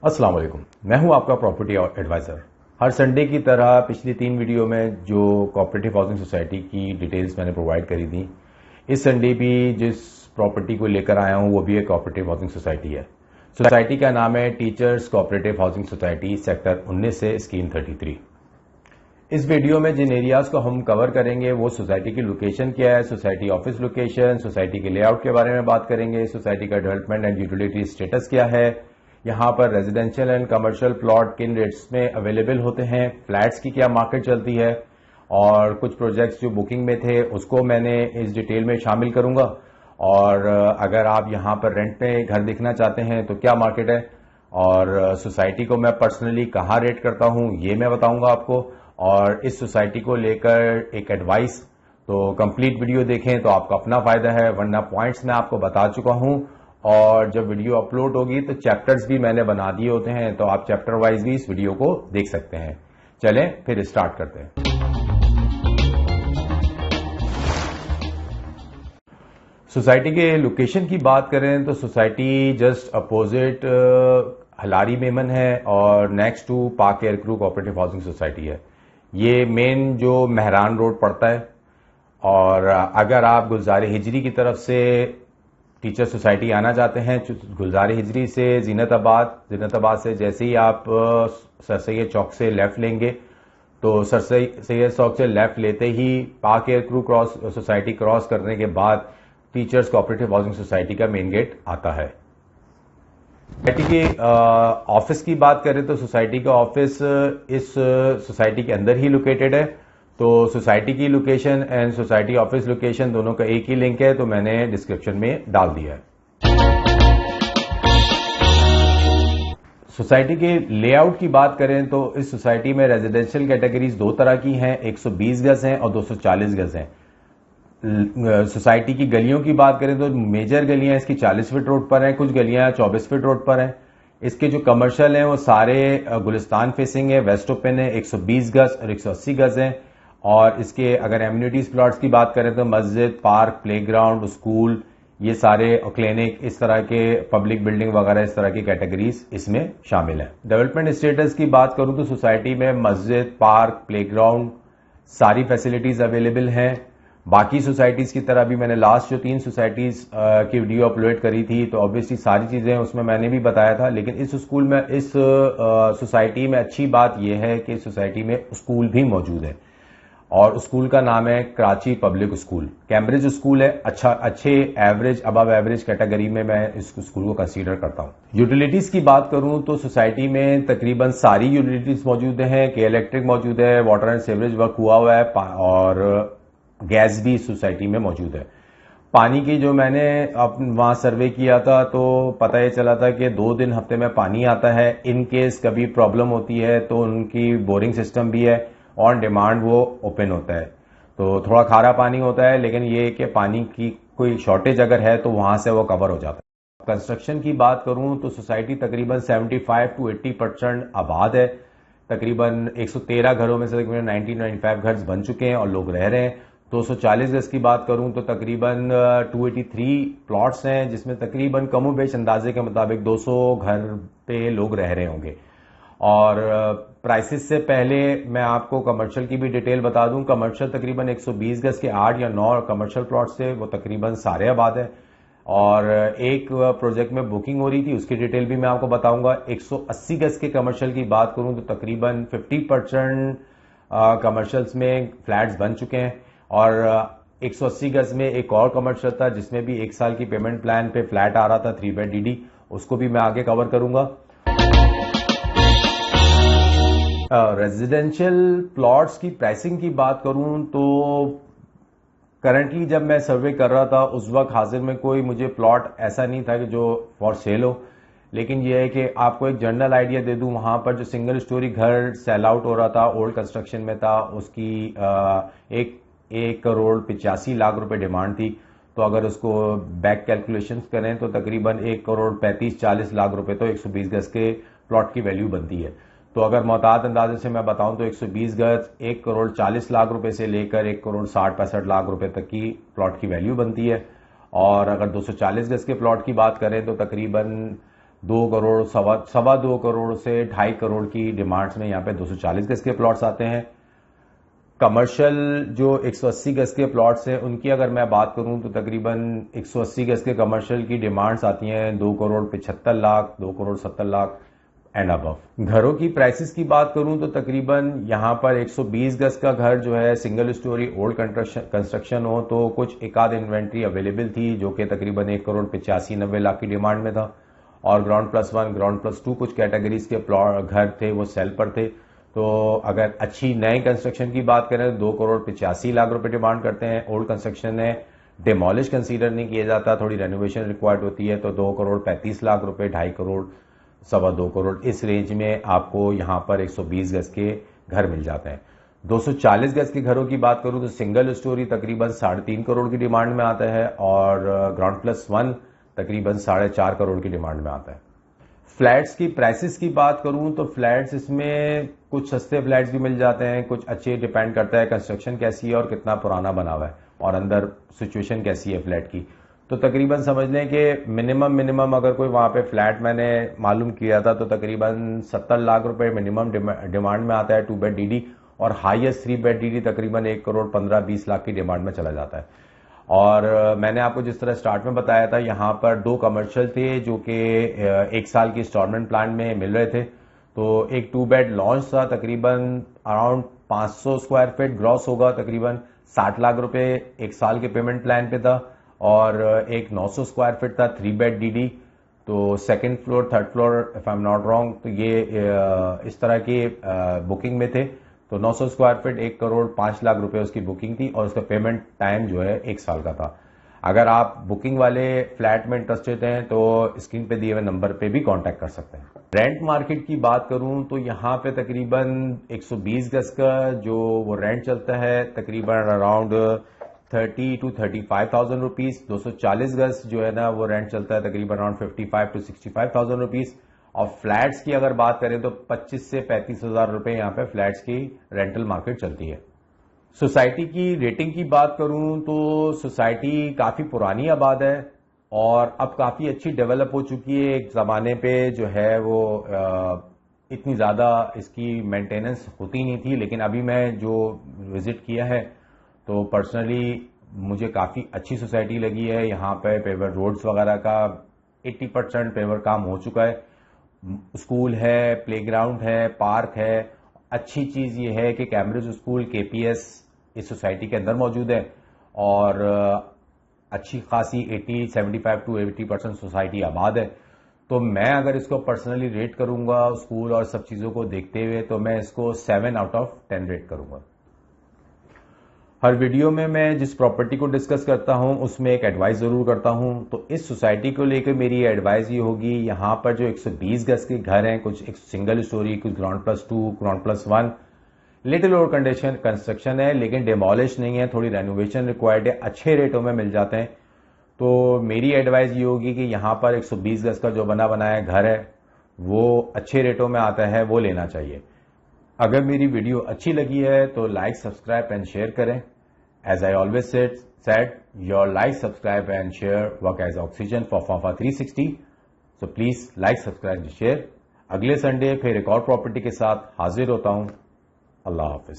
السلام علیکم، میں ہوں آپ کا پراپرٹی ایڈوائزر۔ ہر سنڈے کی طرح پچھلی 3 ویڈیو میں جو کوآپریٹو ہاؤسنگ سوسائٹی کی ڈیٹیلز میں نے پرووائڈ کری تھی، اس سنڈے بھی جس پراپرٹی کو لے کر آیا ہوں وہ بھی ایک کوآپریٹو ہاؤسنگ سوسائٹی ہے۔ سوسائٹی کا نام ہے teachers cooperative housing society, sector 19 سے اسکیم 33۔ اس ویڈیو میں جن ایریاز کو ہم کور کریں گے وہ سوسائٹی کی لوکیشن کیا ہے، سوسائٹی آفس لوکیشن، سوسائٹی کے لے آؤٹ کے بارے میں بات کریں گے، سوسائٹی کا ڈیولپمنٹ اینڈ یوٹیلیٹی اسٹیٹس کیا ہے، یہاں پر ریزیڈینشیل اینڈ کمرشل پلاٹ کن ریٹس میں اویلیبل ہوتے ہیں، فلیٹس کی کیا مارکیٹ چلتی ہے، اور کچھ پروجیکٹس جو بکنگ میں تھے اس کو میں نے اس ڈیٹیل میں شامل کروں گا، اور اگر آپ یہاں پر رینٹ پہ گھر دیکھنا چاہتے ہیں تو کیا مارکیٹ ہے، اور سوسائٹی کو میں پرسنلی کہاں ریٹ کرتا ہوں یہ میں بتاؤں گا آپ کو، اور اس سوسائٹی کو لے کر ایک ایڈوائس۔ تو کمپلیٹ ویڈیو دیکھیں تو آپ کا اپنا فائدہ ہے، ورنہ پوائنٹس میں آپ کو بتا چکا ہوں، اور جب ویڈیو اپلوڈ ہوگی تو چیپٹرز بھی میں نے بنا دیے ہوتے ہیں، تو آپ چیپٹر وائز بھی اس ویڈیو کو دیکھ سکتے ہیں۔ چلیں پھر اسٹارٹ کرتے ہیں۔ سوسائٹی کے لوکیشن کی بات کریں تو society just opposite Hillary Memon ہے اور نیکسٹ ٹو پاک ایئر کرو کوآپریٹو ہاؤسنگ سوسائٹی ہے۔ یہ مین جو مہران روڈ پڑتا ہے، اور اگر آپ گلزار ہجری کی طرف سے ٹیچر سوسائٹی آنا چاہتے ہیں، گلزار ہجری سے زینت آباد سے جیسے ہی آپ سر سید چوک سے لیفٹ لیں گے تو سر سید چوک سے لیفٹ لیتے ہی پاک ایئر کرو سوسائٹی کراس کرنے کے بعد ٹیچرز کوآپریٹو ہاؤسنگ سوسائٹی کا مین گیٹ آتا ہے۔ سوسائٹی کے آفس کی بات کریں تو سوسائٹی کا آفس اس سوسائٹی کے اندر ہی لوکیٹڈ ہے، تو سوسائٹی کی location and society office location دونوں کا ایک ہی لنک ہے، تو میں نے ڈسکرپشن میں ڈال دیا ہے۔ سوسائٹی کے لے آؤٹ کی بات کریں تو اس سوسائٹی میں ریزیڈینشیل کیٹیگریز 2 طرح کی ہیں، 120 گز ہیں اور 240 گز ہیں۔ سوسائٹی کی گلیوں کی بات کریں تو میجر گلیاں اس کی 40 فٹ روڈ پر ہیں، کچھ گلیاں 24 فٹ روڈ پر ہیں۔ اس کے جو کمرشل ہیں وہ سارے گلستان فیسنگ ہے، ویسٹ اوپن ہے، 120 گز اور 180 گز ہیں، اور اس کے اگر ایمینٹیز پلاٹس کی بات کریں تو مسجد، پارک، پلے گراؤنڈ، اسکول، یہ سارے کلینک، اس طرح کے پبلک بلڈنگ وغیرہ اس طرح کی کیٹیگریز اس میں شامل ہیں۔ ڈیولپمنٹ اسٹیٹس کی بات کروں تو سوسائٹی میں مسجد، پارک، پلے گراؤنڈ ساری فیسلٹیز اویلیبل ہیں۔ باقی سوسائٹیز کی طرح بھی میں نے لاسٹ جو 3 سوسائٹیز کی ویڈیو اپلوڈ کری تھی تو آبویسلی ساری چیزیں اس میں نے بھی بتایا تھا، لیکن اس سوسائٹی میں اچھی بات یہ ہے کہ سوسائٹی میں اسکول بھی موجود ہے، اور اسکول کا نام ہے Karachi public school. Cambridge school ہے، اچھے ایوریج ابو ایوریج کیٹیگری میں اس اسکول کو کنسیڈر کرتا ہوں۔ یوٹیلیٹیز کی بات کروں تو سوسائٹی میں تقریباً ساری یوٹیلیٹیز موجود ہیں، کہ الیکٹرک موجود ہے، واٹر اینڈ سیوریج ورک ہوا ہوا ہے، اور گیس بھی سوسائٹی میں موجود ہے۔ پانی کی جو میں نے وہاں سروے کیا تھا تو پتہ یہ چلا تھا کہ 2 دن ہفتے میں پانی آتا ہے، ان کیس کبھی پرابلم ہوتی ہے تو ان کی بورنگ سسٹم بھی ہے، آن ڈیمانڈ وہ اوپن ہوتا ہے، تو تھوڑا کھارا پانی ہوتا ہے، لیکن یہ کہ پانی کی کوئی شارٹیج اگر ہے تو وہاں سے وہ کور ہو جاتا ہے۔ کنسٹرکشن کی بات کروں تو سوسائٹی تقریباً 75 to 80% آباد ہے، تقریباً 113 گھروں میں سے تقریباً 95 گھر بن چکے ہیں اور لوگ رہ رہے ہیں۔ 240 گز کی بات کروں تو تقریباً 283 پلاٹس ہیں، جس میں تقریباً کم و بیش اندازے کے مطابق 200 گھر پہ لوگ رہ رہے ہوں گے۔ اور پرائسز سے پہلے میں آپ کو کمرشل کی بھی ڈیٹیل بتا دوں، کمرشل تقریباً 120 گز کے 8 یا 9 کمرشل پلاٹس تھے، وہ تقریباً سارے آباد ہیں، اور ایک پروجیکٹ میں بکنگ ہو رہی تھی، اس کی ڈیٹیل بھی میں آپ کو بتاؤں گا۔ 180 گز کے کمرشل کی بات کروں تو تقریباً 50% کمرشلز میں فلیٹس بن چکے ہیں، اور 180 گز میں ایک اور کمرشل تھا جس میں بھی 1 سال کی پیمنٹ پلان پہ فلیٹ آ رہا تھا 3 بیڈ DD، اس کو بھی میں آگے کور کروں گا۔ ریزیڈینشیل پلاٹس کی پرائسنگ کی بات کروں تو کرنٹلی جب میں سروے کر رہا تھا اس وقت حاضر میں کوئی مجھے پلاٹ ایسا نہیں تھا کہ جو فار سیل ہو، لیکن یہ ہے کہ آپ کو ایک جنرل آئیڈیا دے دوں، وہاں پر جو سنگل اسٹوری گھر سیل آؤٹ ہو رہا تھا اولڈ کنسٹرکشن میں تھا، اس کی 1 کروڑ 85 لاکھ روپے ڈیمانڈ تھی، تو اگر اس کو بیک کیلکولیشنز کریں تو تقریباً 1 کروڑ 35-40 لاکھ روپے تو 120 گز کے پلاٹ کی ویلیو بنتی ہے۔ تو اگر محتاط اندازے سے میں بتاؤں تو 120 گز 1 کروڑ 40 لاکھ روپے سے لے کر 1 کروڑ 60-65 لاکھ روپے تک کی پلاٹ کی ویلیو بنتی ہے، اور اگر 240 گز کے پلاٹ کی بات کریں تو تقریباً 2 کروڑ سوا 2 کروڑ سے 2.5 کروڑ کی ڈیمانڈز میں یہاں پہ 240 گز کے پلاٹس آتے ہیں. کمرشل جو 180 گز کے پلاٹس ہیں ان کی اگر میں بات کروں تو تقریباً 180 گز کے کمرشل کی ڈیمانڈز آتی ہیں 2 کروڑ 75 لاکھ 2 کروڑ 70 لاکھ اینڈ ابو. گھروں کی پرائسز کی بات کروں تو تقریباً یہاں پر 120 گز کا گھر جو ہے سنگل اسٹوری اولڈ کنسٹرکشن ہو تو کچھ ایک آدھ انوینٹری اویلیبل تھی جو کہ تقریباً 1 کروڑ 85-90 لاکھ کی ڈیمانڈ میں تھا, اور گراؤنڈ پلس 1 گراؤنڈ پلس 2 کچھ کیٹیگریز کے گھر تھے وہ سیل پر تھے. تو اگر اچھی نئی کنسٹرکشن کی بات کریں تو 2 کروڑ 85 لاکھ روپے ڈیمانڈ کرتے ہیں. اولڈ کنسٹرکشن ہے, ڈیمالش کنسیڈر نہیں کیا جاتا, تھوڑی رینوویشن ریکوائرڈ ہوتی ہے, تو 2 کروڑ 35 لاکھ روپے 2.5 کروڑ سوا 2 کروڑ اس رینج میں آپ کو یہاں پر 120 گز کے گھر مل جاتے ہیں. 240 گز کے گھروں کی بات کروں تو سنگل اسٹوری تقریباً 3.5 کروڑ کی ڈیمانڈ میں آتا ہے, اور گراؤنڈ پلس 1 تقریباً 4.5 کروڑ کی ڈیمانڈ میں آتا ہے. فلیٹس کی پرائسز کی بات کروں تو فلیٹس اس میں کچھ سستے فلیٹس بھی مل جاتے ہیں, کچھ اچھے, ڈیپینڈ کرتا ہے کنسٹرکشن کیسی ہے اور کتنا پرانا بنا ہوا ہے اور اندر سچویشن کیسی ہے فلیٹ کی. تو تقریباً سمجھ لیں کہ منیمم اگر کوئی وہاں پہ فلیٹ میں نے معلوم کیا تھا تو تقریباً 70 لاکھ روپے منیمم ڈیمانڈ میں آتا ہے 2 بیڈ ڈی ڈی, اور ہائیسٹ 3 بیڈ ڈی ڈی تقریباً 1 کروڑ 15-20 لاکھ کی ڈیمانڈ میں چلا جاتا ہے. اور میں نے آپ کو جس طرح سٹارٹ میں بتایا تھا یہاں پر 2 کمرشل تھے جو کہ 1 سال کی انسٹالمنٹ پلان میں مل رہے تھے. تو ایک 2 بیڈ لانچ تھا تقریباً اراؤنڈ 500 اسکوائر فٹ گراس ہوگا, تقریباً 60 لاکھ روپے 1 سال کے پیمنٹ پلان پہ تھا, اور ایک 900 اسکوائر فٹ تھا 3 بیڈ ڈی ڈی. تو second floor third floor if I am not wrong تو یہ اس طرح کی بکنگ میں تھے. تو 900 اسکوائر فٹ 1 کروڑ 5 لاکھ روپے اس کی بکنگ تھی, اور اس کا پیمنٹ ٹائم جو ہے 1 سال کا تھا. اگر آپ بکنگ والے فلیٹ میں انٹرسٹڈ ہیں تو اسکرین پہ دیے ہوئے نمبر پہ بھی کانٹیکٹ کر سکتے ہیں. رینٹ مارکیٹ کی بات کروں تو یہاں پہ تقریباً 120 گز کا جو وہ رینٹ چلتا ہے تقریباً اراؤنڈ 30 to 35,000 روپیز. 240 گز جو ہے نا وہ رینٹ چلتا ہے تقریباً اراؤنڈ 55 to 65,000 روپیز. اور فلیٹس کی اگر بات کریں تو 25 سے 35 ہزار روپے یہاں پہ فلیٹس کی رینٹل مارکیٹ چلتی ہے. سوسائٹی کی ریٹنگ کی بات کروں تو سوسائٹی کافی پرانی آباد ہے اور اب کافی اچھی ڈیولپ ہو چکی ہے. ایک زمانے پہ جو ہے وہ اتنی زیادہ اس کی مینٹیننس ہوتی نہیں تھی, لیکن ابھی میں جو وزٹ کیا ہے تو پرسنلی مجھے کافی اچھی سوسائٹی لگی ہے. یہاں پہ پیور روڈز وغیرہ کا 80% پیور کام ہو چکا ہے. اسکول ہے, پلے گراؤنڈ ہے, پارک ہے. اچھی چیز یہ ہے کہ کیمبرج اسکول KPS اس سوسائٹی کے اندر موجود ہے, اور اچھی خاصی 75 to 80% سوسائٹی آباد ہے. تو میں اگر اس کو پرسنلی ریٹ کروں گا اسکول اور سب چیزوں کو دیکھتے ہوئے تو میں اس کو 7 out of 10 ریٹ کروں گا. ہر ویڈیو میں جس پراپرٹی کو ڈسکس کرتا ہوں اس میں ایک ایڈوائز ضرور کرتا ہوں. تو اس سوسائٹی کو لے کے میری ایڈوائز یہ ہوگی, یہاں پر جو 120 گز کے گھر ہیں, کچھ ایک سنگل اسٹوری, کچھ ground plus 2 ground plus 1, little اور کنسٹرکشن ہے لیکن ڈیمالش نہیں ہے, تھوڑی رینوویشن ریکوائرڈ ہے, اچھے ریٹوں میں مل جاتے ہیں. تو میری ایڈوائز یہ ہوگی کہ یہاں پر 120 گز کا جو بنایا گھر ہے وہ اچھے ریٹوں میں آتا ہے, وہ لینا چاہیے. اگر میری ویڈیو اچھی لگی ہے تو لائک, سبسکرائب اینڈ شیئر کریں. As I always said, your like, subscribe and share work as oxygen for FAFA 360. So please like, subscribe and share. اگلے سنڈے پھر ایک اور پراپرٹی کے ساتھ حاضر ہوتا ہوں. اللہ حافظ.